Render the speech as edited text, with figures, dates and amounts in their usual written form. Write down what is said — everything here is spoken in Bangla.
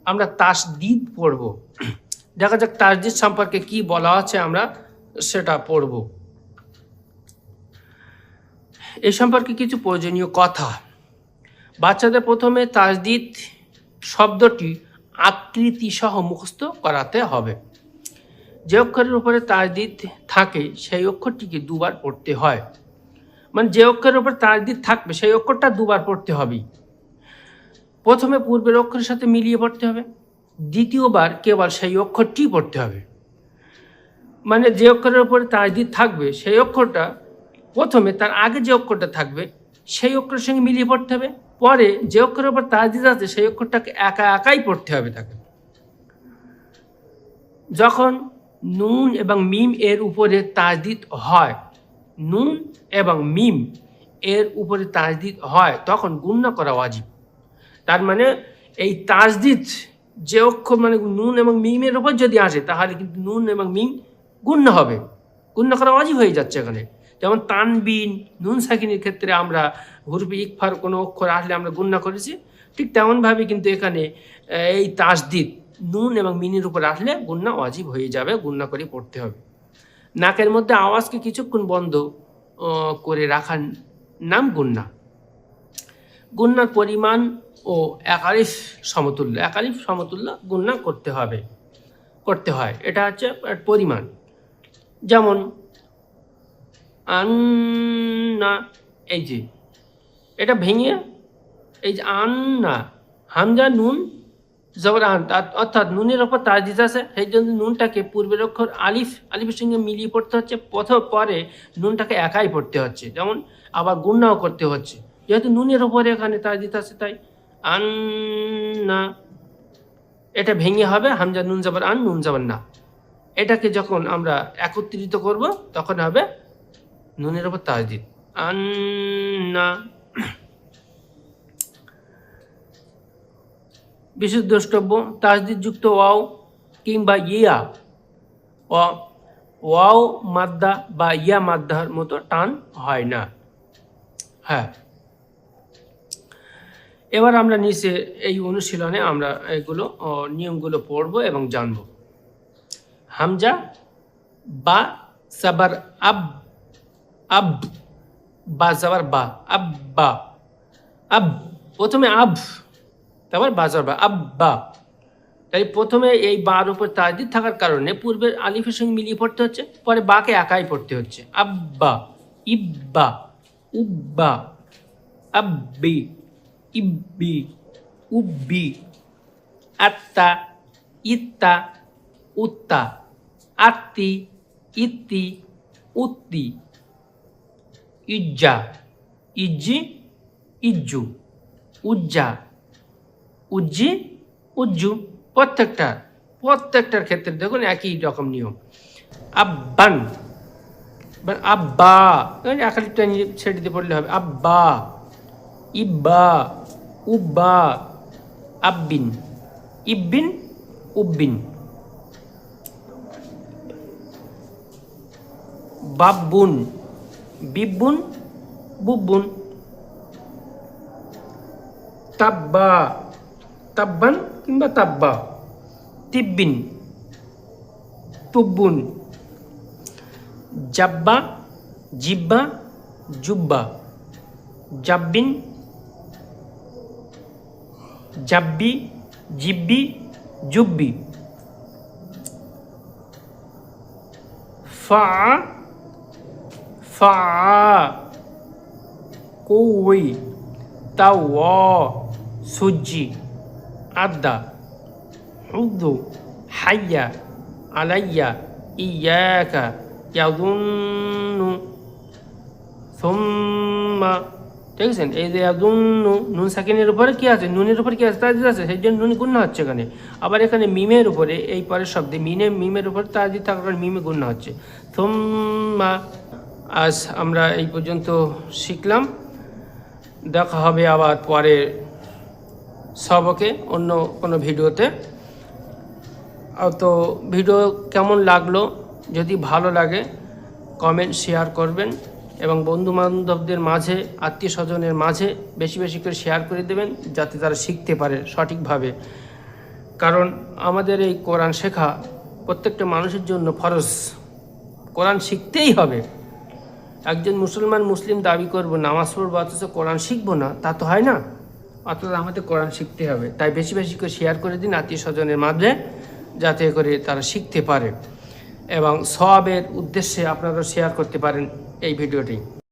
আমরা তাসদিদ পড়ব। দেখা যাক তাসদিদ সম্পর্কে কি বলা আছে, আমরা সেটা পড়ব। এই সম্পর্কে কিছু প্রয়োজনীয় কথা। বাচ্চাদের প্রথমে তাসদিদ শব্দটি আকৃতি সহ মুখস্থ করাতে হবে। যে অক্ষরের উপরে তাসদিদ থাকে সেই অক্ষরটিকে দুবার পড়তে হয়। মানে যে অক্ষরের উপর তাসদিদ থাকবে সেই অক্ষরটা দুবার পড়তে হবে। প্রথমে পূর্বের অক্ষরের সাথে মিলিয়ে পড়তে হবে, দ্বিতীয়বার কেবল সেই অক্ষরটি পড়তে হবে। মানে যে অক্ষরের উপরে তাসদিদ থাকবে সেই অক্ষরটা প্রথমে তার আগে যে অক্ষরটা থাকবে সেই অক্ষরের সঙ্গে মিলিয়ে পড়তে হবে, পরে যে অক্ষরের উপর তাসদিদ আছে সেই অক্ষরটাকে একা একাই পড়তে হবে তাকে। যখন নুন এবং মিম এর উপরে তাসদিদ হয়, নুন এবং মিম এর উপরে তাসদিদ হয়, তখন গুণনা করা ওয়াজিব। তার মানে এই তাসদিদ যে অক্ষর মানে নুন এবং মিমের উপর যদি আসে তাহলে কিন্তু নুন এবং মিম গুণনা হবে, গুণনা করা ওয়াজিব হয়ে যাচ্ছে এখানে। যেমন তানবিন, নুন সাকিনের ক্ষেত্রে আমরা হুরফে ইকফার কোনো অক্ষর আসলে আমরা গুণনা করেছি, ঠিক তেমনভাবে কিন্তু এখানে এই তাসদিদ নুন এবং মিনের উপর আসলে গুণনা ওয়াজিব হয়ে যাবে, গুণনা করে পড়তে হবে। নাকের মধ্যে আওয়াজকে কিছুক্ষণ বন্ধ করে রাখার নাম গুণনা। গুণনার পরিমাণ ও একালিফ সমতুল্য, একালিফ সমতুল্য গুণনা করতে হয়। এটা হচ্ছে পরিমাণ। যেমন আন্না, এই যে এটা ভেঙে এই যে আন্না, হামজা নুন জবর আন, অর্থাৎ নুনের ওপর তাসদিদ আছে, সেই জন্য নুনটাকে পূর্বের অক্ষর আলিফের সঙ্গে মিলিয়ে পড়তে হচ্ছে, পরে নুনটাকে একাই পড়তে হচ্ছে। যেমন আবার গুণনাও করতে হচ্ছে, যেহেতু নুনের ওপরে এখানে তাসদিদ আছে, তাই আন্না এটা ভেঙে হবে হামজা নুন জবর আন, নুন জবর না। এটাকে যখন আমরা একত্রিত করব তখন হবে নুনের ওপর তাসদিদ, আন্না। বিশেষ দ্রষ্টব্য, তাসদিদ যুক্ত ওয়াও কিংবা ইয়া, ওয়াও মাদ্দা বা ইয়া মাদ্দার মতো টান হয় না। হ্যাঁ, এবার আমরা নিচে এই অনুশীলনে আমরা এগুলো নিয়মগুলো পড়ব এবং জানব। হামজা বা সাবার আব, আব বা সাবার বা, আব্বা, আব, প্রথমে আব, তারপর বাজার বা, আব্বা। তাই প্রথমে এই বার উপর তাসদিদ থাকার কারণে পূর্বের আলিফের সঙ্গে মিলিয়ে পড়তে হচ্ছে, পরে বাকে একাই পড়তে হচ্ছে। আব্বা, ইব্বা, উব্বা, আব্বি, ইব্বি, উব্বি, আত্তা, ইত্তা, উত্তা, আত্তি, ইত্তি, উত্তি, ইজ্জা, ইজ্জি, ইজ্জু, উজ্জা, উজ্জি, উজ্জু। প্রত্যেকটার ক্ষেত্রে দেখুন একই রকম নিয়ম। আব্বান, আব্বা, একালিপটা ছেড়ে দিয়ে পড়লে হবে। আব্বা, ইব্বা, উব্বা, আব্বিন, ইব্বিন, উব্বিন। বাব্বুন, বিব্বুন, বুব্বুন। তাব্বা, তাব্বান কিংবা তাব্বা। তিব্বিন, তুব্বুন। জাব্বা, জিব্বা, জুব্বা। জাব্বিন, জাব্বি, জিব্বি, জুব্বি। ফা, ফা, কৌই, তাও, সুজি, আদা, হুদু, হাইয়া, আলাইয়া, ইয়াকা, ইয়াদুন্নু, সুম্মা। ঠিক আছে, এই যে ইয়াদুন্নু, নুন সাকিনের উপরে কি আছে, নুনের উপরে কি আছে, তাসদিদ আছে, সেই জন্য নুন গুণনা হচ্ছে এখানে। আবার এখানে মিমের উপরে, এই পরের শব্দে মিমের উপরে তাসদিদ থাকার কারণে মিমে গুণনা হচ্ছে। সুম্মা। আজ আমরা এই পর্যন্ত শিখলাম। দেখা হবে আবার পরের সবকে অন্য কোনো ভিডিওতে। তো ভিডিও কেমন লাগলো, যদি ভালো লাগে কমেন্ট শেয়ার করবেন এবং বন্ধুবান্ধবদের মাঝে, আত্মীয় স্বজনের মাঝে বেশি বেশি করে শেয়ার করে দেবেন, যাতে তারা শিখতে পারে সঠিকভাবে। কারণ আমাদের এই কোরআন শেখা প্রত্যেকটা মানুষের জন্য ফরজ। কোরআন শিখতেই হবে। একজন মুসলিম দাবি করবো, নামাজ পড়বো, অথচ কোরআন শিখবো না, তা তো হয় না। অথচ আমাদের কোরআন শিখতে হবে। তাই বেশি বেশি করে শেয়ার করে দিন আত্মীয় স্বজনের মাঝে, যাতে করে তারা শিখতে পারে এবং সওয়াবের উদ্দেশ্যে আপনারা শেয়ার করতে পারেন এই ভিডিওটি।